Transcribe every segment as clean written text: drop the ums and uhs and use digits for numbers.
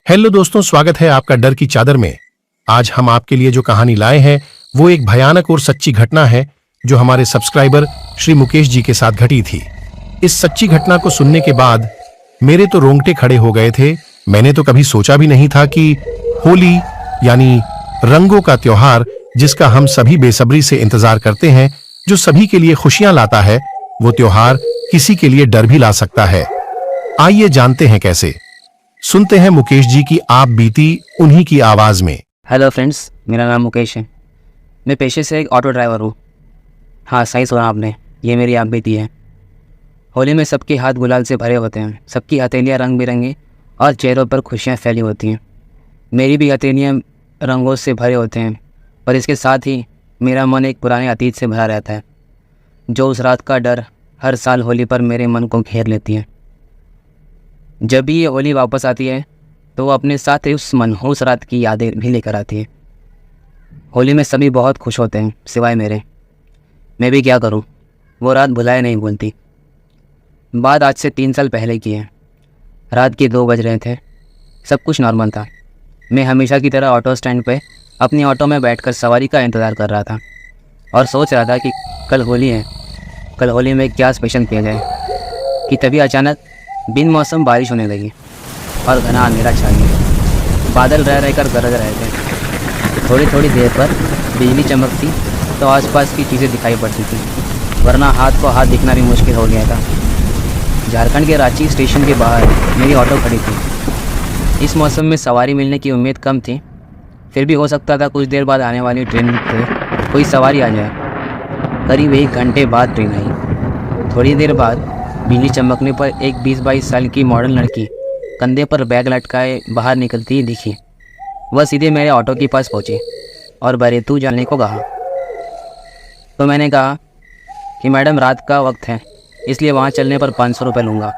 Hello दोस्तों, स्वागत है आपका डर की चादर में। आज हम आपके लिए जो कहानी लाए हैं वो एक भयानक और सच्ची घटना है जो हमारे सब्सक्राइबर श्री मुकेश जी के साथ घटी थी। इस सच्ची घटना को सुनने के बाद मेरे तो रोंगटे खड़े हो गए थे। मैंने तो कभी सोचा भी नहीं था कि होली यानी रंगों का त्योहार, जिसका हम सभी बेसब्री से इंतजार करते हैं, जो सभी के लिए खुशियां लाता है, वो त्योहार किसी के लिए डर भी ला सकता है। आइए जानते हैं कैसे। सुनते हैं मुकेश जी की आप बीती उन्हीं की आवाज में। हेलो फ्रेंड्स, मेरा नाम मुकेश है। मैं पेशे से एक ऑटो ड्राइवर हूँ। हाँ, सही सुना आपने, ये मेरी आप बीती है। होली में सबके हाथ गुलाल से भरे होते हैं, सबकी हथेलियाँ रंग बिरंगी और चेहरों पर खुशियाँ फैली होती हैं। मेरी भी हथेलियाँ रंगों से भरे होते हैं, पर इसके साथ ही मेरा मन एक पुराने अतीत से भरा रहता है। जो उस रात का डर हर साल होली पर मेरे मन को घेर लेती है। जब भी ये होली वापस आती है तो वो अपने साथ उस मनहूस रात की यादें भी लेकर आती है। होली में सभी बहुत खुश होते हैं सिवाय मेरे। मैं भी क्या करूं, वो रात भुलाए नहीं भूलती। बात आज से 3 साल पहले की है। रात के 2 बज रहे थे। सब कुछ नॉर्मल था। मैं हमेशा की तरह ऑटो स्टैंड पे अपनी ऑटो में बैठकर सवारी का इंतज़ार कर रहा था और सोच रहा था कि कल होली है, कल होली में क्या स्पेशल किया जाए। कि तभी अचानक बिन मौसम बारिश होने लगी और घना अंधेरा छा गया। बादल रह रहकर गरज रहे थे। थोड़ी थोड़ी देर पर बिजली चमकती तो आसपास की चीज़ें दिखाई पड़ती थी, वरना हाथ को हाथ दिखना भी मुश्किल हो गया था। झारखंड के रांची स्टेशन के बाहर मेरी ऑटो खड़ी थी। इस मौसम में सवारी मिलने की उम्मीद कम थी, फिर भी हो सकता था कुछ देर बाद आने वाली ट्रेन से कोई सवारी आ जाए। करीब 1 घंटे बाद ट्रेन आई। थोड़ी देर बाद बिजली चमकने पर एक 20-22 साल की मॉडर्न लड़की कंधे पर बैग लटकाए बाहर निकलती दिखी। वह सीधे मेरे ऑटो के पास पहुंची और बरेतू जाने को कहा। तो मैंने कहा कि मैडम, रात का वक्त है, इसलिए वहां चलने पर 500 रुपये लूँगा,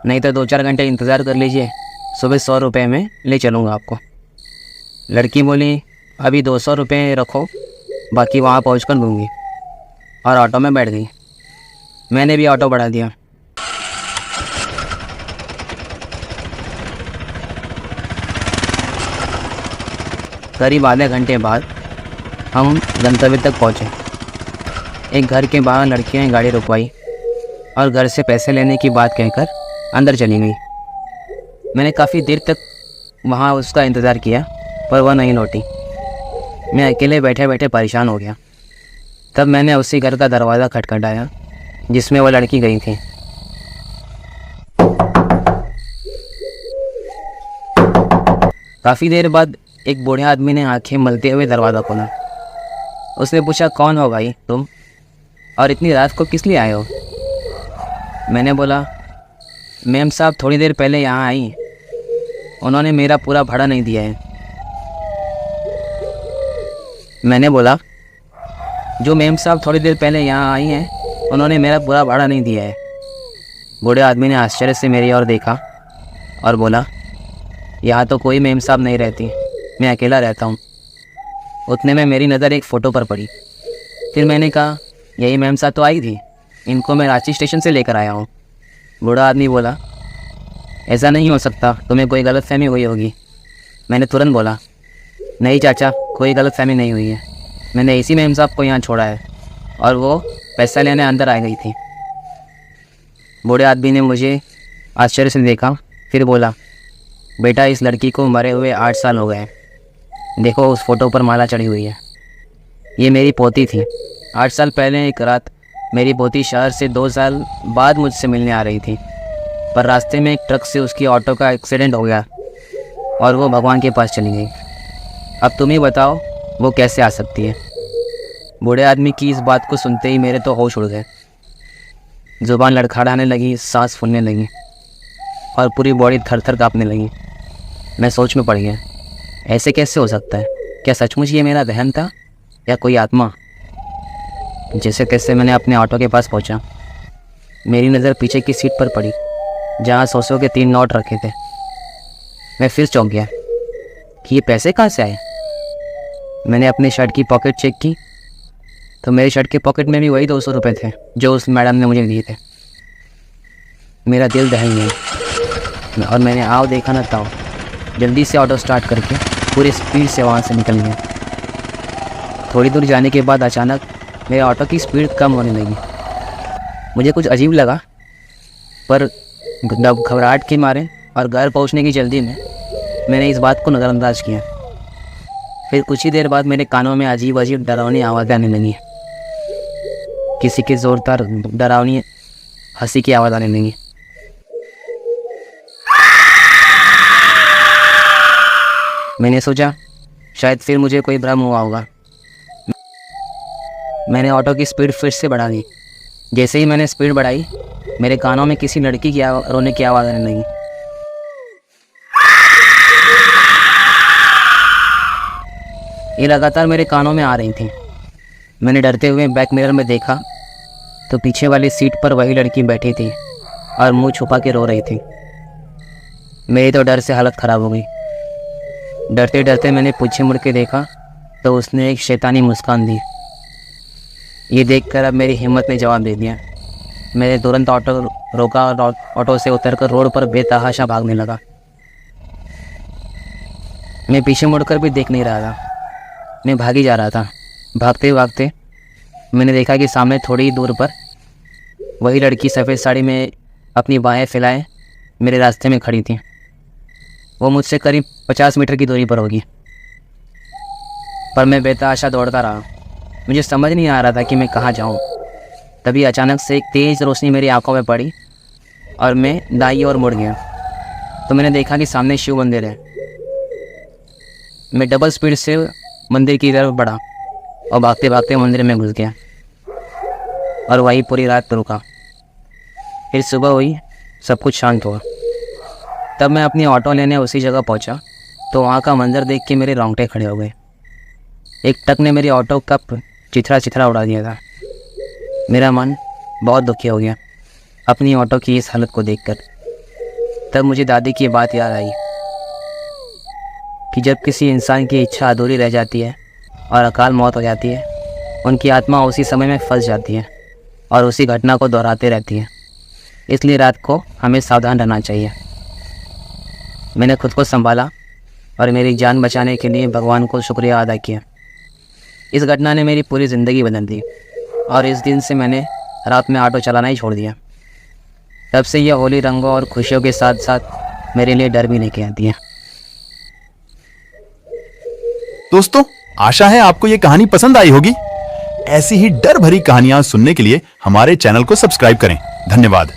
नहीं तो 2-4 घंटे इंतज़ार कर लीजिए, सुबह 100 रुपये में ले चलूँगा आपको। लड़की बोली, अभी 200 रुपये रखो, बाकी वहाँ पहुँच कर दूँगी, और ऑटो में बैठ गई। मैंने भी ऑटो बढ़ा दिया। करीब आधे घंटे बाद हम गंतव्य तक पहुँचे। एक घर के बाहर लड़कियों ने गाड़ी रुकवाई और घर से पैसे लेने की बात कहकर अंदर चली गई। मैंने काफ़ी देर तक वहाँ उसका इंतज़ार किया, पर वह नहीं लौटी। मैं अकेले बैठे बैठे परेशान हो गया। तब मैंने उसी घर का दरवाज़ा खटखटाया जिसमें वह लड़की गई थी। काफ़ी देर बाद एक बूढ़े आदमी ने आंखें मलते हुए दरवाज़ा खोला। उसने पूछा, कौन हो भाई तुम, और इतनी रात को किस लिए आए हो? मैंने बोला, मैम साहब थोड़ी देर पहले यहाँ आई, उन्होंने मेरा पूरा भाड़ा नहीं दिया है। मैंने बोला, जो मैम साहब थोड़ी देर पहले यहाँ आई हैं, उन्होंने मेरा पूरा भाड़ा नहीं दिया है। बूढ़े आदमी ने आश्चर्य से मेरी ओर देखा और बोला, यहाँ तो कोई मैम साहब नहीं रहती, मैं अकेला रहता हूँ। उतने में मेरी नज़र एक फ़ोटो पर पड़ी। फिर मैंने कहा, यही मैम साहब तो आई थी, इनको मैं रांची स्टेशन से लेकर आया हूँ। बूढ़ा आदमी बोला, ऐसा नहीं हो सकता, तुम्हें कोई गलतफहमी हुई होगी। मैंने तुरंत बोला, नहीं चाचा, कोई गलतफहमी नहीं हुई है, मैंने इसी मैम साहब को यहाँ छोड़ा है और वो पैसा लेने अंदर आ गई थी। बूढ़े आदमी ने मुझे आश्चर्य से देखा, फिर बोला, बेटा, इस लड़की को मरे हुए 8 साल हो गए। देखो, उस फोटो पर माला चढ़ी हुई है। ये मेरी पोती थी। 8 साल पहले एक रात मेरी पोती शहर से 2 साल बाद मुझसे मिलने आ रही थी, पर रास्ते में एक ट्रक से उसकी ऑटो का एक्सीडेंट हो गया और वो भगवान के पास चली गई। अब तुम ही बताओ, वो कैसे आ सकती है? बूढ़े आदमी की इस बात को सुनते ही मेरे तो होश उड़ गए। ज़ुबान लड़खड़ाने लगी, सांस फूलने लगी और पूरी बॉडी थर-थर काँपने लगी। मैं सोच में पड़ गया, ऐसे कैसे हो सकता है? क्या सचमुच ये मेरा वहम था या कोई आत्मा? जैसे तैसे मैंने अपने ऑटो के पास पहुंचा। मेरी नज़र पीछे की सीट पर पड़ी जहां 100 के 3 नोट रखे थे। मैं फिर चौंक गया कि ये पैसे कहाँ से आए। मैंने अपने शर्ट की पॉकेट चेक की तो मेरे शर्ट के पॉकेट में भी वही 200 रुपये थे जो उस मैडम ने मुझे दिए थे। मेरा दिल दहल गया और मैंने आओ देखा न ताओ जल्दी से ऑटो स्टार्ट करके पूरी स्पीड से वहाँ से निकल गया। थोड़ी दूर जाने के बाद अचानक मेरे ऑटो की स्पीड कम होने लगी। मुझे कुछ अजीब लगा, पर घबराहट के मारे और घर पहुँचने की जल्दी में मैंने इस बात को नज़रअंदाज किया। फिर कुछ ही देर बाद मेरे कानों में अजीब अजीब डरावनी आवाज़ें आने लगी। किसी की ज़ोरदार डरावनी हंसी की आवाज़ आने लगी। मैंने सोचा शायद फिर मुझे कोई भ्रम हुआ होगा। मैंने ऑटो की स्पीड फिर से बढ़ा दी। जैसे ही मैंने स्पीड बढ़ाई, मेरे कानों में किसी लड़की की रोने की आवाज़ आने लगी। ये लगातार मेरे कानों में आ रही थी। मैंने डरते हुए बैक मिरर में देखा तो पीछे वाली सीट पर वही लड़की बैठी थी और मुंह छुपा के रो रही थी। मेरी तो डर से हालत ख़राब हो गई। डरते डरते मैंने पीछे मुड़ के देखा तो उसने एक शैतानी मुस्कान दी। ये देखकर अब मेरी हिम्मत ने जवाब दे दिया। मैंने तुरंत ऑटो रोका और ऑटो से उतरकर रोड पर बेतहाशा भागने लगा। मैं पीछे मुड़कर भी देख नहीं रहा था, मैं भागी जा रहा था। भागते भागते मैंने देखा कि सामने थोड़ी ही दूर पर वही लड़की सफ़ेद साड़ी में अपनी बाहें फैलाए मेरे रास्ते में खड़ी थी। वो मुझसे करीब 50 मीटर की दूरी पर होगी, पर मैं बेतहाशा दौड़ता रहा। मुझे समझ नहीं आ रहा था कि मैं कहाँ जाऊँ। तभी अचानक से एक तेज़ रोशनी मेरी आंखों में पड़ी और मैं दाईं ओर मुड़ गया तो मैंने देखा कि सामने शिव मंदिर है। मैं डबल स्पीड से मंदिर की तरफ बढ़ा और भागते भागते मंदिर में घुस गया और वहीं पूरी रात रुका। फिर सुबह हुई, सब कुछ शांत हुआ। तब मैं अपनी ऑटो लेने उसी जगह पहुंचा तो वहाँ का मंजर देख के मेरे रोंगटे खड़े हो गए। एक ट्रक ने मेरी ऑटो का चिथड़ा चिथड़ा उड़ा दिया था। मेरा मन बहुत दुखी हो गया अपनी ऑटो की इस हालत को देखकर। तब मुझे दादी की बात याद आई कि जब किसी इंसान की इच्छा अधूरी रह जाती है और अकाल मौत हो जाती है, उनकी आत्मा उसी समय में फंस जाती है और उसी घटना को दोहराते रहती है। इसलिए रात को हमें सावधान रहना चाहिए। मैंने खुद को संभाला और मेरी जान बचाने के लिए भगवान को शुक्रिया अदा किया। इस घटना ने मेरी पूरी ज़िंदगी बदल दी और इस दिन से मैंने रात में ऑटो चलाना ही छोड़ दिया। तब से यह होली रंगों और खुशियों के साथ साथ मेरे लिए डर भी लेके आती है। दोस्तों, आशा है आपको ये कहानी पसंद आई होगी। ऐसी ही डर भरी कहानियां सुनने के लिए हमारे चैनल को सब्सक्राइब करें। धन्यवाद।